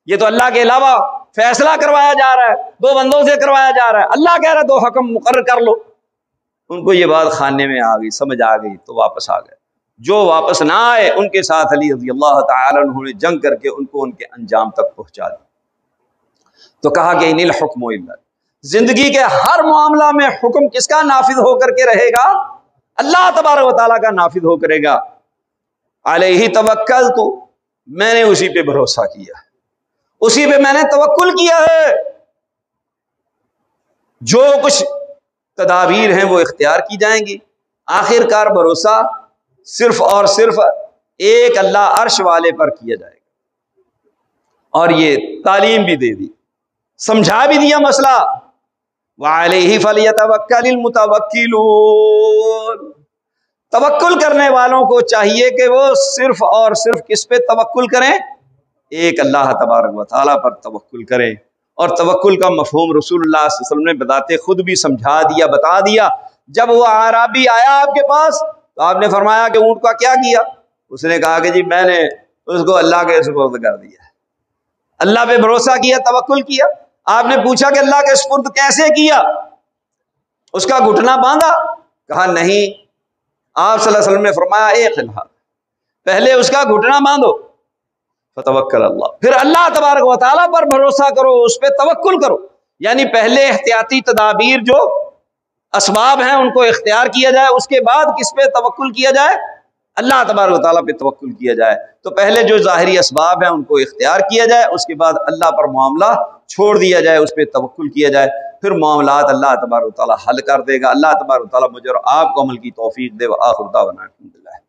یہ تو اللہ کے علاوہ فیصلہ کروایا جا رہا ہے، 2 بندوں سے کروایا جا رہا ہے، اللہ کہہ رہا ہے 2 حکم مقرر کر لو. ان کو یہ بات خانے میں آ گئی، سمجھ آ گئی، تو واپس آ گئے. جو واپس نہ آئے ان کے ساتھ علی رضی اللہ تعالی عنہ نے جنگ کر کے ان کو ان کے انجام تک پہنچا دیا. تو کہا کہ ان الحکم الا، زندگی کے ہر معاملہ میں حکم کس کا نافذ ہو کر کے رہے گا؟ اللہ تبارک و تعالیٰ کا نافذ ہو کرے گا. علیہ توکلت، میں نے اسی پہ بھروسہ کیا، اسی پہ میں نے توکل کیا ہے. جو کچھ تدابیر ہیں وہ اختیار کی جائیں گی، آخر کار بھروسہ صرف اور صرف ایک اللہ عرش والے پر کیا جائے گا. اور یہ تعلیم بھی دے دی، سمجھا بھی دیا مسئلہ. وعلیہ فلیتوکل المتوکلون، توکل کرنے والوں کو چاہیے کہ وہ صرف اور صرف کس پہ توکل کریں؟ ایک اللہ تبارک و تعالیٰ پر توکل کریں. اور توکل کا مفہوم رسول اللہ صلی اللہ علیہ وسلم نے بتاتے خود بھی سمجھا دیا، بتا دیا جب وہ اعرابی آیا آپ کے پاس تو آپ نے فرمایا کہ اونٹ کا کیا کیا؟ اس نے کہا کہ جی میں نے اس کو اللہ کے سپرد کر دیا، اللہ پہ بھروسہ کیا، توکل کیا۔ آپ نے پوچھا کہ اللہ کے سپرد کیسے کیا؟ اس کا گھٹنا باندھا؟ کہا نہیں، آپ صلی اللہ علیہ وسلم نے فرمایا ایک خلہ، پہلے اس کا گھٹنا باندھو، فتوکل اللہ، پھر اللہ تبارک و تعالیٰ پر بھروسہ کرو، اس پہ توکل کرو۔ یعنی پہلے احتیاطی تدابیر جو اسباب ہیں ان کو اختیار کیا جائے، اس کے بعد کس پہ توکل کیا جائے؟ اللہ تبارک و تعالیٰ پہ توکل کیا جائے۔ تو پہلے جو ظاہری اسباب ہیں ان کو اختیار کیا جائے، اس کے بعد اللہ پر معاملہ چھوڑ دیا جائے، اس پہ توکل کیا جائے، پھر معاملات اللہ تبارک و تعالیٰ حل کر دے گا۔ اللہ تبارک و تعالیٰ مجھے اور آپ کو عمل کی توفیق دے۔ وآخر دعوانا الحمدللہ۔